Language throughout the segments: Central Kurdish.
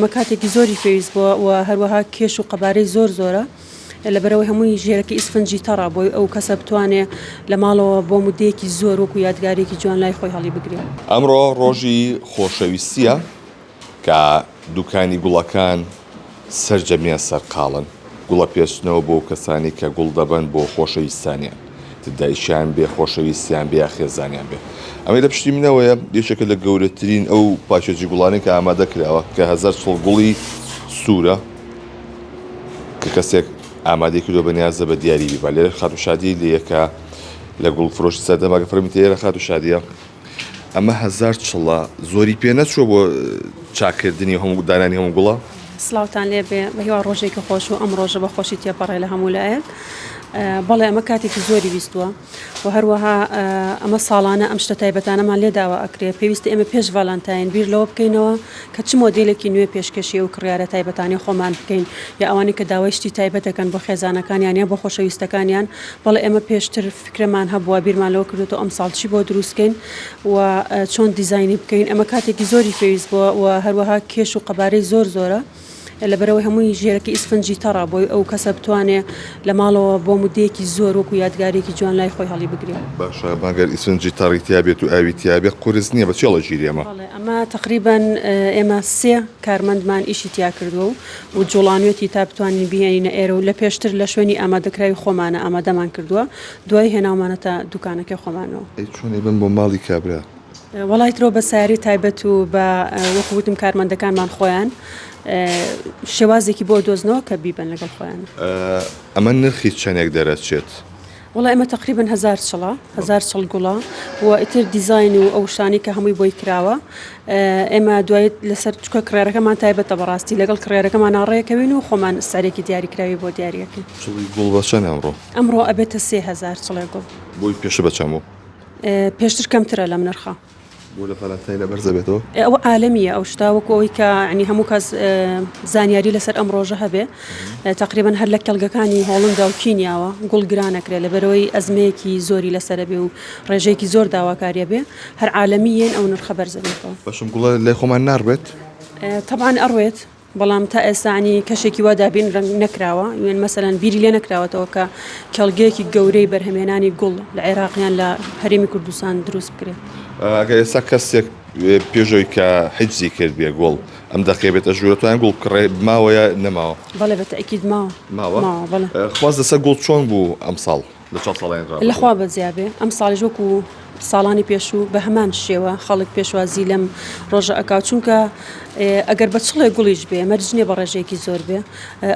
ئەمە کاتێکی زۆری پێویست بووە و هەروەها کێش و قەبارەی زۆرە لەبەرەوەی هەمووی ژێرەکە ئیسفنجی تەڕا بۆی ئەو کەسە بتوانێت لە ماڵەوە بۆ مودەیەکی زۆر وەکو یادگارێکی جوان لای خۆی هەڵی بگرێت. ئەمڕۆ ڕۆژی خۆشەویستیە کە دوکانی گوڵەکان سەرجەمیە سەرقاڵن گوڵە پێشنەوە بۆ کەسانی کە گوڵ دەبن بۆ خۆشەویستانیان دایشیان بێ خۆشەویستیان بێ خێزانیان بێ. ئەمەی لە پشتی منەوەیە یەکێکە لە گەورەترین ئەو پاشێجی گوڵانی کە ئامادە کراوە کە 1000 چڵ گوڵی سوورە کە کەسێک ئامادەی کردو بەنیازە بە دیاریبی بە لێرە خات و شادی لە یەکە لە گوڵ فرۆشتی سەردەماگە فەرمیتە ئێرە خات و شادیە ئەمە 1000 چڵە زۆری پێ نەچووە بۆ چاکردنی هەموو دانانی هەموو گوڵە. سلااوتان لێ بێ بە هیوا ڕۆژێکی خۆش و ئەم ڕۆژە بە خۆشی تێپەڕێ لە هەموو لایەک بەڵێ ئەمە کاتێکی زۆری بیستووە و هەروەها ئەمە ساڵانە ئەم شتە تایبەتانەمان لێداوە ئەکرێ پێویستی ئێمە پێش ڤالانتاین بیر لەوە بکەینەوە کە چ مۆدیلێکی نوێ پێشکەشی و کڕیارە تایبەتانی خۆمان بکەین یا ئەوانی کە داوای شتی تایبەت دەکەن بۆ خێزانەکانیان یا بۆ خۆشەویستەکانیان بەڵێ ئێمە پێشتر فکرمان هەبووە بیرمان لەوە کردوەوە ئەم ساڵ چی بۆ دروستکەین و چۆن دیزاینی بکەین ئەمە کاتێکی زۆری پێویست بووە و هەروەها کێش و قەبارەی زۆرە لەبەرەوەی هەمووی ژێرەکە ئیسفنجی تەڕا بۆی ئەو کەسە بتوانێت لە ماڵەوە بۆ مودەیەکی زۆر وەکو یادگارێکی جوان لای خۆی هەڵی بگرێت. باشە ماگەر ئیسفنجی تەڕیتیا بێت و ئاویتیا بێت قورس نییە بە چێڵە ژیری ئەمە. ئەمە تقریبان ئێمە 3 کارمەندمان ئیشی تیا کردووە و جوڵانوێتی تا بتوانین بهێنینە ئێرە و لە پێشتر لە شوێنی ئامادەکراوی خۆمانە ئامادەمان کردووە دوای هێناومانەتە دوکانەکە خۆمانەوە. چۆنێ بن بۆ ماڵی کابرا؟ وەڵایترۆ بە ساری تایبەت و بە وەکووتم کارمەندەکانمان خۆیان شێوازێکی بۆ دۆزنەوە کە بیبن لەگەڵ خۆیان. ئەمە نرخی چەندێک دەرەچێت؟ وڵای ئەمە تقریبن 1000 چڵە 1000 چڵ گوڵە و ئیتر دیزاین و ئەو شتانی کە هەمووی بۆی کراوە ئێمە دوای لەسەر چکە کڕێرەکەمان تایبەتە بەڕاستی لەگەڵ کڕێرەکەمان ناڕێکەوین و خۆمان سارێکی دیاریکراوی بۆ دیارەکەی. چڵی گوڵ بە چەند ئەمڕۆ ئەبێتە 3000 چڵێ گوڵ. بۆی پێشە بە چەمەوە؟ پێشتر کەمترە لەم نرخە. بۆ لە فەلەنتاین لە بەرزە بێتەوە؟ ئەوە عالەمیە ئەو شتاوەکو ئەوەی کە عنی هەموو کەس زانیاری لەسەر ئەم ڕۆژە هەبێ تقریبان هەر لە کەلگەکانی هۆڵندا و کینیاوە گوڵ گرانەکرێت لەبەرەوەی ئەزمەیەکی زۆری لەسەر بێ و ڕێژەیەکی زۆر داواکاریە بێ هەر عالەمیین ئەو نرخە بەرزە بێتەوە. بەشم گوڵە لای خۆمان ناڕبێت؟ طبعاً ئەڕوێت بەڵام تا ئێستانی کەشێکی وا دابین ڕەنگ نەکراوە یان مەسەلەن بیری لێ نەکراوەتەوە کە کەڵگەیەکی گەورەی بەرهەمێنانی گوڵ لە عێراقیان لە هەرێمی کوردستان دروست بکرێت. ئەگەر ئێستا کەسێک پێشەوەی کە حیجزی کرد بێ گوڵ ئەم دەقێبێتە ژوورەتوان گوڵ کڕێ ماوەیە نەماوە؟ بەڵێ بەتەئکید ماوە بەڵێ. خواست لەسەر گوڵ چۆن بوو ئەم ساڵ لە چەند ساڵیان لەخوا بەجیابێ ئەم ساڵیش وەکو ساڵانی پێشوو بە هەمان شێوە خەڵک پێشوازی لەم ڕۆژە ئەکاو چونکە ئەگەر بە چڵێ گوڵیش بێ مەرجنێ بە ڕێژەیەکی زۆر بێ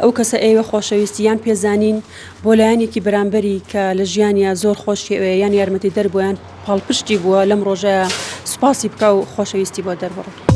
ئەو کەسە ئێوە خۆشەویستیان پێزانین بۆ لایەنێکی بەرامبەری کە لە ژیانیا زۆر خۆشیەوەیە یان یارمەتی دەربوویان پاڵپشتی بووە لەم ڕۆژەیە سوپاسی بکە و خۆشەویستی بۆ دەربڕێت.